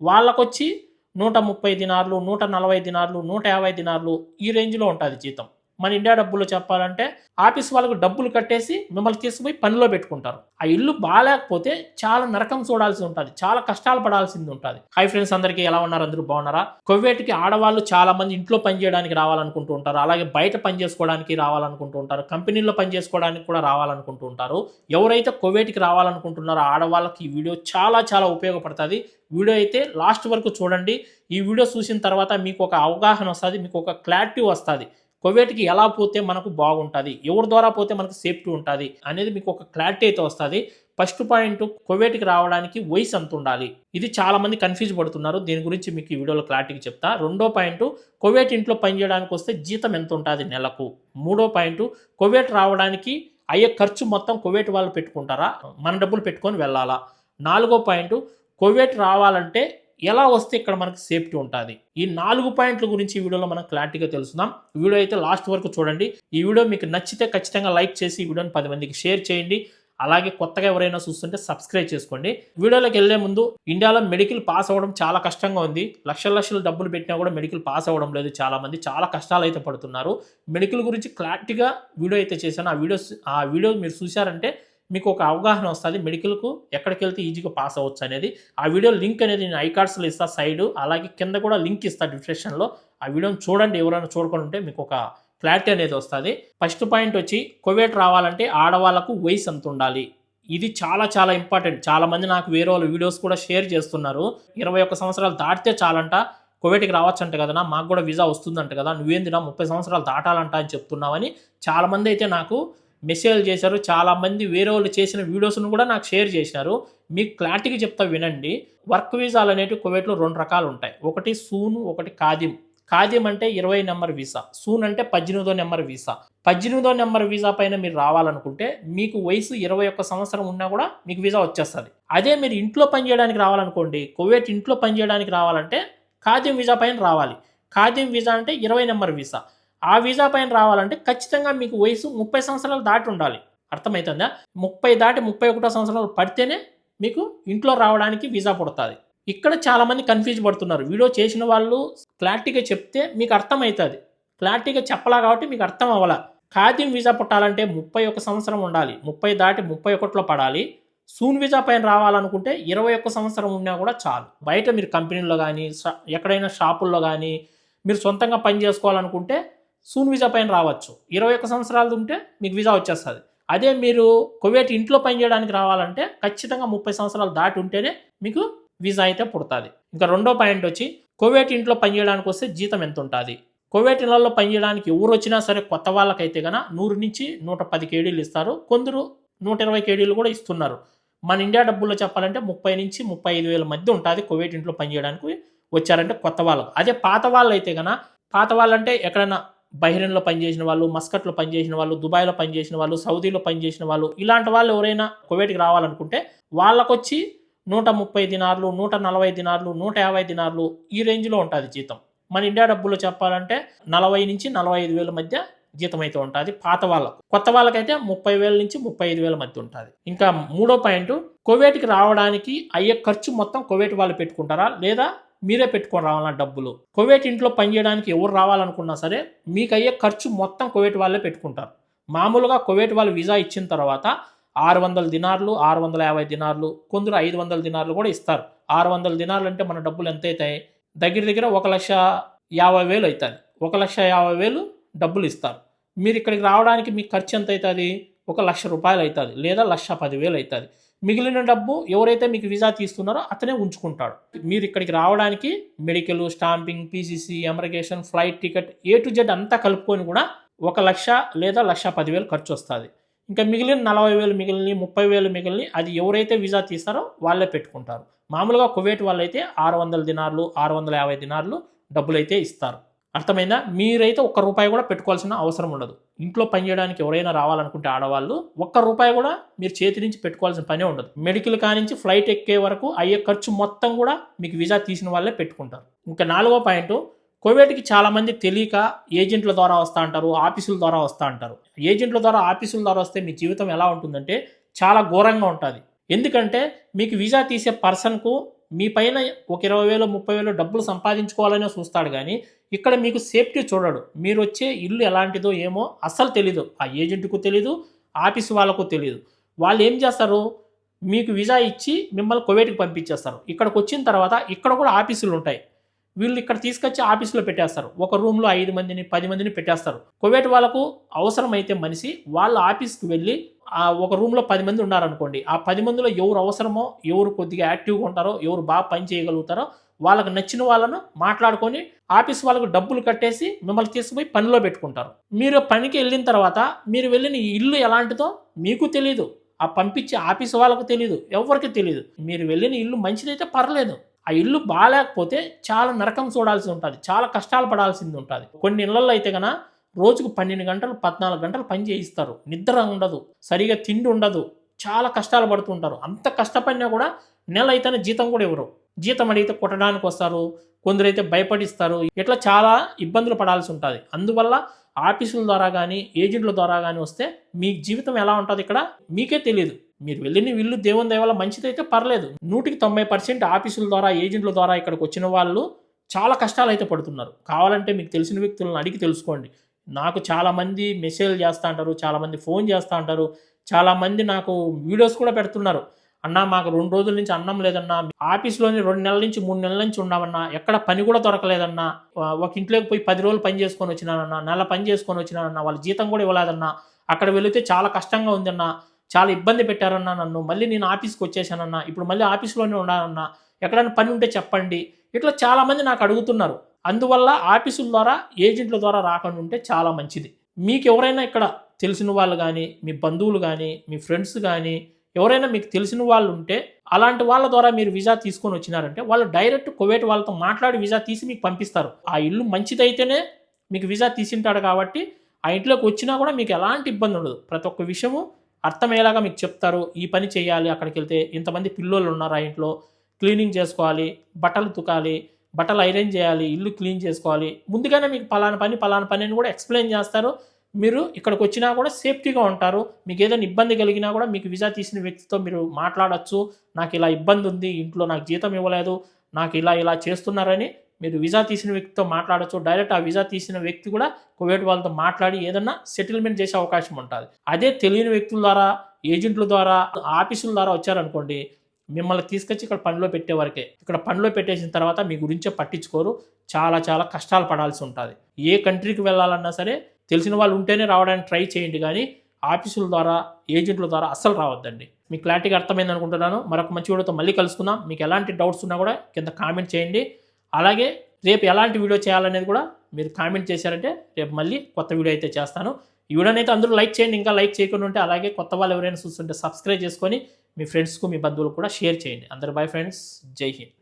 వాళ్ళకొచ్చి 130 దినార్లు, 140 దినార్లు, 150 దినార్లు ఈ రేంజ్‌లో ఉంటది జీతం. మన ఇండియా డబ్బుల్లో చెప్పాలంటే ఆఫీస్ వాళ్ళకి డబ్బులు కట్టేసి మిమ్మల్ని తీసుకుపోయి పనిలో పెట్టుకుంటారు. ఆ ఇల్లు బాలేకపోతే చాలా నరకం చూడాల్సి ఉంటది. చాలా కష్టాలు పడాల్సింది ఉంటది. హాయ్ ఫ్రెండ్స్, అందరికీ ఎలా ఉన్నారు? అందరూ బాగున్నారా? కువైట్‌కి ఆడవాళ్ళు చాలా మంది ఇంట్లో పని చేయడానికి రావాలనుకుంటూ ఉంటారు. అలాగే బయట పని చేసుకోవడానికి రావాలనుకుంటూ ఉంటారు. కంపెనీల్లో పని చేసుకోవడానికి కూడా రావాలనుకుంటూ ఉంటారు. ఎవరైతే కువైట్‌కి రావాలనుకుంటున్నారో ఆడవాళ్ళకి ఈ వీడియో చాలా చాలా ఉపయోగపడతది. వీడియో అయితే లాస్ట్ వరకు చూడండి. ఈ వీడియో చూసిన తర్వాత మీకు ఒక అవగాహన వస్తది. మీకు ఒక క్లారిటీ వస్తది. కువైట్‌కి ఎలా పోతే మనకు బాగుంటది? ఎవరి ద్వారా పోతే మనకు సేఫ్టీ ఉంటది? అనేది మీకు ఒక క్లారిటీ అయితే వస్తది. ఫస్ట్ పాయింట్, కువైట్‌కి రావడానికి వయసు ఎంతుండాలి? ఇది చాలా మంది కన్‌ఫ్యూజ్ పడుతున్నారు. దీని గురించి మీకు ఈ వీడియోలో క్లారిటీగా చెప్తా. రెండో పాయింట్, కువైట్ ఇంట్లో పని చేయడానికి వస్తే జీతం ఎంతుంటది నెలకు? మూడో పాయింట్, కువైట్ రావడానికి అయ్యే ఖర్చు మొత్తం కువైట్ వాళ్ళు పెట్టుకుంటారా? మన డబ్బులు పెట్టుకొని వెళ్ళాలా? నాలుగో పాయింట్, కువైట్ రావాలంటే ఎలా వస్తే ఇక్కడ మనకు సేఫ్టీ ఉంటది? ఈ 4 పాయింట్ల గురించి ఈ వీడియోలో మనం క్లారిటీగా తెలుసుకుందాం. వీడియో అయితే లాస్ట్ వరకు చూడండి. ఈ వీడియో మీకు నచ్చితే ఖచ్చితంగా లైక్ చేసి ఈ వీడియోని 10 మందికి షేర్ చేయండి. అలాగే కొత్తగా ఎవరైనా చూస్తుంటే సబ్స్క్రైబ్ చేసుకోండి. వీడియోలోకి వెళ్ళే ముందు, ఇండియాలో మెడికల్ పాస్ అవ్వడం చాలా కష్టంగా ఉంది. లక్షల లక్షలు డబ్బులు పెట్టినా కూడా మెడికల్ పాస్ అవ్వడం లేదు. చాలా మంది చాలా కష్టాలు అయితే పడుతున్నారు. మెడికల్ గురించి క్లారిటీగా వీడియో అయితే చేశాను. ఆ వీడియో మీరు చూశారంటే మీకు ఒక అవగాహన వస్తది. మెడికల్‌కు ఎక్కడికెళ్తే ఈజీగా పాస్ అవ్వచ్చు అనేది. ఆ వీడియో లింక్ అనేది నేను ఐ కార్డ్స్‌లో ఇస్తా సైడు. అలాగే కింద కూడా లింక్ ఇస్తా డిస్క్రిప్షన్‌లో. ఆ వీడియోని చూడండి. ఎవరైనా చూడకుండా ఉంటే మీకు ఒక క్లారిటీ అనేది వస్తది. ఫస్ట్ పాయింట్ వచ్చి, కువైట్ రావాలంటే ఆడవాళ్ళకు వయసు ఎంతుండాలి? ఇది చాలా చాలా ఇంపార్టెంట్. చాలా మంది నాకు వేరే వాళ్ళ వీడియోస్ కూడా షేర్ చేస్తున్నారు. 21 సంవత్సరాలు దాటితే చాలంట కువైట్‌కి రావచ్చంట కదన్నా, మాకు కూడా వీసా వస్తుందంట కదా, నువ్వేందిరా 30 సంవత్సరాలు దాటాలంట అని చెప్తున్నావని చాలామంది అయితే నాకు మెసేజ్‌లు చేశారు. చాలామంది వేరే వాళ్ళు చేసిన వీడియోస్‌ను కూడా నాకు షేర్ చేశారు. మీకు క్లారిటీగా చెప్తా వినండి. వర్క్ వీసాలు అనేటివి కువైట్‌లో 2 రకాలు ఉంటాయి. ఒకటి సూన్, ఒకటి ఖాదిమ్. ఖాదిమ్ అంటే 20 నెంబర్ వీసా. సూన్ అంటే 18దో నెంబర్ వీసా. 18దో నెంబర్ వీసా పైన మీరు రావాలనుకుంటే మీకు వయసు 21 సంవత్సరం ఉన్నా కూడా మీకు వీసా వచ్చేస్తది. అదే మీరు ఇంట్లో పని చేయడానికి రావాలనుకోండి, కువైట్ ఇంట్లో పని చేయడానికి రావాలంటే ఖాదిమ్ వీసా పైన రావాలి. ఖాదిమ్ వీసా అంటే 20 నెంబర్ వీసా. ఆ వీసా పైన రావాలంటే ఖచ్చితంగా మీకు వయసు 30 సంవత్సరాలు దాటి ఉండాలి. అర్థమైతుందా? 30 దాటి 31 సంవత్సరాలు పడితేనే మీకు ఇంట్లో రావడానికి వీసా పుడతది. ఇక్కడ చాలామంది కన్‌ఫ్యూజ్ పడుతున్నారు. వీడియో చేసిన వాళ్ళు క్లారిటీగా చెప్తే మీకు అర్థమైతది. క్లారిటీగా చెప్పలా కాబట్టి మీకు అర్థం అవ్వలా. ఖాదిమ్ వీసా పుట్టాలంటే 31 సంవత్సరం ఉండాలి. 30 దాటి 31లో పడాలి. సూన్ వీసా పైన రావాలనుకుంటే 21 సంవత్సరం ఉన్నా కూడా చాలు. బయట మీరు కంపెనీల్లో గానీ, ఎక్కడైనా షాపుల్లో గానీ, మీరు సొంతంగా పని చేసుకోవాలనుకుంటే సూన్ వీసా పైన రావచ్చు. 21 సంవత్సరాలు ఉంటే మీకు వీసా వచ్చేస్తది. అదే మీరు కువైట్ ఇంట్లో పని చేయడానికి రావాలంటే ఖచ్చితంగా 30 సంవత్సరాలు దాటి ఉంటేనే మీకు వీసా అయితే పుడతది. ఇంకా రెండో పాయింట్ వచ్చి, కువైట్ ఇంట్లో పని చేయడానికి వస్తే జీతం ఎంతుంటది? కువైట్ ఇళ్లల్లో పని చేయడానికి ఎవరొచ్చినా సరే కొత్త వాళ్ళకైతే గన 100-110 కేడీలు ఇస్తారు. కొందరు 120 కేడీలు కూడా ఇస్తున్నారు. మన ఇండియా డబ్బుల్లో చెప్పాలంటే 30-35 వేల మధ్య ఉంటది కువైట్ ఇంట్లో పని చేయడానికి వచ్చారంటే కొత్త వాళ్ళకు. అదే పాత వాళ్ళైతే గన, పాత వాళ్ళంటే ఎక్కడైనా బహ్రెయిన్‌లో పనిచేసిన వాళ్ళు, మస్కట్‌లో పనిచేసిన వాళ్ళు, దుబాయ్‌లో పనిచేసిన వాళ్ళు, సౌదీలో పనిచేసిన వాళ్ళు, ఇలాంటి వాళ్ళు ఎవరైనా కువైట్‌కి రావాలనుకుంటే వాళ్ళకొచ్చి 130 దినార్లు, 140 దినార్లు, 150 దినార్లు ఈ రేంజ్‌లో ఉంటది జీతం. మన ఇండియా డబ్బుల్లో చెప్పాలంటే 40-45 వేల మధ్య జీతం అయితే ఉంటది పాత వాళ్ళకు. కొత్త వాళ్ళకైతే 30,000-35,000 మధ్య ఉంటది. ఇంకా మూడో పాయింట్, కువైట్‌కి రావడానికి అయ్యే ఖర్చు మొత్తం కువైట్ వాళ్ళు పెట్టుకుంటారా? లేదా మీరే పెట్టుకొని రావాలా డబ్బులు? కువైట్ ఇంట్లో పని చేయడానికి ఎవరు రావాలనుకున్నా సరే మీకయ్యే ఖర్చు మొత్తం కువైట్ వాళ్ళే పెట్టుకుంటారు. మామూలుగా కువైట్ వాళ్ళు వీసా ఇచ్చిన తర్వాత 600 దినార్లు, 650 దినార్లు, కొందరు 500 దినార్లు కూడా ఇస్తారు. 600 దినార్లు అంటే మన డబ్బులు ఎంతైతాయి? దగ్గర దగ్గర 1,50,000 అయితది. 1,50,000 డబ్బులు ఇస్తారు. మీరు ఇక్కడికి రావడానికి మీకు ఖర్చు ఎంత అయితది? ₹1,00,000 అయితది. లేదా 1,10,000 అయితది. మిగిలిన డబ్బు ఎవరైతే మీకు వీసా తీస్తున్నారో అతనే ఉంచుకుంటాడు. మీరు ఇక్కడికి రావడానికి medical, stamping, PCC, immigration, flight ticket A to Z అంతా కలుపుకొని కూడా 1,00,000 లేదా 1,10,000 ఖర్చు వస్తది. ఇంకా మిగిలిన 40,000 మిగిలినయి, 30,000 మిగిలినయి అది ఎవరైతే వీసా తీస్తారో వాళ్ళే పెట్టుకుంటారు. మామూలుగా కువైట్ వాళ్ళైతే 600 దినార్లు, 650 దినార్లు డబ్బులైతే ఇస్తారు. అర్థమైందా? మీరైతే ఒక్క రూపాయి కూడా పెట్టుకోవాల్సిన అవసరం ఉండదు. ఇంట్లో పని చేయడానికి ఎవరైనా రావాలనుకుంటే ఆడవాళ్ళు ఒక్క రూపాయి కూడా మీరు చేతి నుంచి పెట్టుకోవాల్సిన పనే ఉండదు. మెడికల్ కానించి ఫ్లైట్ ఎక్కే వరకు అయ్యే ఖర్చు మొత్తం కూడా మీకు వీసా తీసిన వాళ్ళే పెట్టుకుంటారు. ఇంకా నాలుగో పాయింట్, కువైట్‌కి చాలామంది తెలియక ఏజెంట్ల ద్వారా వస్తా అంటారు, ఆఫీసుల ద్వారా వస్తా అంటారు. ఏజెంట్ల ద్వారా, ఆఫీసుల ద్వారా వస్తే మీ జీవితం ఎలా ఉంటుందంటే చాలా ఘోరంగా ఉంటది. ఎందుకంటే మీకు వీసా తీసే పర్సన్‌కు మీ పైన ఒక 20,000 30,000 డబ్బులు సంపాదించుకోవాలనే చూస్తాడు కానీ ఇక్కడ మీకు సేఫ్టీ చూడడు. మీరు వచ్చే ఇల్లు ఎలాంటిదో ఏమో అస్సలు తెలీదు. ఆ ఏజెంట్‌కు తెలీదు, ఆఫీస్ వాళ్ళకు తెలీదు. వాళ్ళు ఏం చేస్తారు, మీకు వీసా ఇచ్చి మిమ్మల్ని కువైట్‌కి పంపించేస్తారు. ఇక్కడికొచ్చిన తర్వాత ఇక్కడ కూడా ఆఫీసులుంటాయి. వీళ్ళు ఇక్కడ తీసుకొచ్చి ఆఫీస్‌లో పెట్టేస్తారు. ఒక రూమ్‌లో 5 మందిని, 10 మందిని పెట్టేస్తారు. కువైట్ వాళ్ళకు అవసరమైతే మనిషి వాళ్ళ ఆఫీస్‌కి వెళ్ళి ఒక రూమ్‌లో 10 మంది ఉన్నారనుకోండి. ఆ 10 మందిలో ఎవరు అవసరమో, ఎవరు కొద్దిగా యాక్టివ్‌గా ఉంటారో, ఎవరు బాగా పని చేయగలుగుతారో వాళ్ళకి నచ్చిన వాళ్ళను మాట్లాడుకొని ఆఫీస్ వాళ్ళకు డబ్బులు కట్టేసి మిమ్మల్ని తీసుకుపోయి పనిలో పెట్టుకుంటారు. మీరు పనికి వెళ్ళిన తర్వాత మీరు వెళ్ళిన ఇల్లు ఎలాంటిదో మీకు తెలీదు. ఆ పంపించే ఆఫీస్ వాళ్ళకు తెలీదు. ఎవ్వరికీ తెలీదు. మీరు వెళ్ళిన ఇల్లు మంచిదైతే పర్లేదు. ఆ ఇల్లు బాలేకపోతే చాలా నరకం చూడాల్సి ఉంటది. చాలా కష్టాలు పడాల్సింది ఉంటది. కొన్ని ఇళ్లల్లో అయితే గన రోజుకు 12 గంటలు, 14 గంటలు పని చేయిస్తారు. నిద్ర ఉండదు. సరిగ్గా తిండి ఉండదు. చాలా కష్టాలు పడుతుంటారు. అంత కష్టపడినా కూడా నెల అయితేనే జీతం కూడా ఇవ్వరు. జీతం అడిగితే కొట్టడానికొస్తారు. కొందరైతే భయపడిస్తారు. ఇట్లా చాలా ఇబ్బందులు పడాల్సి ఉంటది. అందువల్ల ఆఫీసుల ద్వారా గానీ, ఏజెంట్ల ద్వారా గానీ వస్తే మీ జీవితం ఎలా ఉంటది ఇక్కడ మీకే తెలీదు. మీరు వెళ్ళిన ఇల్లు దేవుని దయ వల్ల మంచిదైతే పర్లేదు. 100కి 90% ఆఫీసుల ద్వారా, ఏజెంట్ల ద్వారా ఇక్కడికొచ్చిన వాళ్ళు చాలా కష్టాలైతే పడుతున్నారు. కావాలంటే మీకు తెలిసిన వ్యక్తులను అడిగి తెలుసుకోండి. నాకు చాలామంది మెసేజ్‌లు చేస్తా అంటారు. చాలామంది ఫోన్ చేస్తా అంటారు. చాలామంది నాకు వీడియోస్ కూడా పెడుతున్నారు. అన్నా మాకు 2 రోజుల నుంచి అన్నం లేదన్నా. ఆఫీస్‌లోని 2 నెలల నుంచి 3 నెలల నుంచి ఉన్నామన్నా. ఎక్కడ పని కూడా దొరకలేదన్నా. ఒక ఇంట్లోకి పోయి 10 రోజులు పని చేసుకొని వచ్చినానన్నా. నెల పని చేసుకొని వచ్చినానన్నా. వాళ్ళ జీతం కూడా ఇవ్వలేదన్నా. అక్కడ వెళితే చాలా కష్టంగా ఉందన్నా. చాలా ఇబ్బంది పెట్టారన్నా నన్ను. మళ్ళీ నేను ఆఫీస్‌కి వచ్చేసానన్నా. ఇప్పుడు మళ్ళీ ఆఫీస్‌లోనే ఉన్నానన్నా. ఎక్కడైనా పని ఉంటే చెప్పండి. ఇట్లా చాలామంది నాకు అడుగుతున్నారు. అందువల్ల ఆఫీసుల ద్వారా, ఏజెంట్ల ద్వారా రాకుండా ఉంటే చాలా మంచిది. మీకెవరైనా ఇక్కడ తెలిసిన వాళ్ళు గానీ, మీ బంధువులు గానీ, మీ ఫ్రెండ్స్ గానీ, ఎవరైనా మీకు తెలిసిన వాళ్ళుంటే, అలాంటి వాళ్ళ ద్వారా మీరు వీసా తీసుకొని వచ్చినారంటే, వాళ్ళు డైరెక్ట్ కువైట్ వాళ్ళతో మాట్లాడి వీసా తీసి మీకు పంపిస్తారు. ఆ ఇల్లు మంచిదైతేనే మీకు వీసా తీసింటాడు కాబట్టి, ఆ ఇంట్లోకి వచ్చినా కూడా మీకు ఎలాంటి ఇబ్బంది ఉండదు. ప్రతి ఒక్క విషయము అర్థమయ్యేలాగా మీకు చెప్తారు. ఈ పని చేయాలి అక్కడికెళ్తే, ఇంతమంది పిల్లోళ్ళున్నారు ఆ ఇంట్లో, క్లీనింగ్ చేసుకోవాలి, బట్టలు ఉతకాలి, బట్టలు ఐరన్ చేయాలి, ఇల్లు క్లీన్ చేసుకోవాలి. ముందుగానే మీకు పలానా పని అని కూడా ఎక్స్‌ప్లెయిన్ చేస్తారు. మీరు ఇక్కడికొచ్చినా కూడా సేఫ్టీగా ఉంటారు. మీకేదైనా ఇబ్బంది కలిగినా కూడా మీకు వీసా తీసిన వ్యక్తితో మీరు మాట్లాడొచ్చు. నాకిలా ఇబ్బందుంది, ఇంట్లో నాకు జీతం ఇవ్వలేదు, నాకు ఇలా చేస్తున్నారని మీరు వీసా తీసిన వ్యక్తితో మాట్లాడొచ్చు. డైరెక్ట్ ఆ వీసా తీసిన వ్యక్తి కూడా కువైట్ వాళ్ళతో మాట్లాడి ఏదన్నా సెటిల్‌మెంట్ చేసే అవకాశం ఉంటది. అదే తెలియని వ్యక్తుల ద్వారా, ఏజెంట్ల ద్వారా, ఆఫీసుల ద్వారా వచ్చారనుకోండి, మిమ్మల్ని తీసుకొచ్చి ఇక్కడ పనిలో పెట్టే వరకే. ఇక్కడ పనిలో పెట్టేసిన తర్వాత మీ గురించే పట్టించుకోరు. చాలా కష్టాలు పడాల్సి ఉంటది. ఏ కంట్రీకి వెళ్ళాలన్నా సరే తెలిసిన వాళ్ళు ఉంటేనే రావడానికి ట్రై చేయండి గానీ, ఆఫీసుల ద్వారా, ఏజెంట్ల ద్వారా అస్సలు రావద్దండి. మీకు క్లారిటీగా అర్థమైందనుకుంటున్నాను. మరొక మంచి వీడియోతో మళ్ళీ కలుసుకుందాం. మీకు ఎలాంటి డౌట్స్ ఉన్నా కూడా కింద కామెంట్ చేయండి. అలాగే రేపు ఎలాంటి వీడియో చేయాలనేది కూడా మీరు కామెంట్ చేశారంటే రేపు మళ్ళీ కొత్త వీడియో అయితే చేస్తాను. ఈ వీడియోనైతే అందరూ లైక్ చేయండి. ఇంకా లైక్ చేయకుండా ఉంటే అలాగే కొత్త వాళ్ళు ఎవరైనా చూస్తుంటే సబ్స్క్రైబ్ చేసుకొని మీ ఫ్రెండ్స్‌కు, మీ బంధువులకు కూడా షేర్ చేయండి. అందరూ బై ఫ్రెండ్స్. జై హింద్.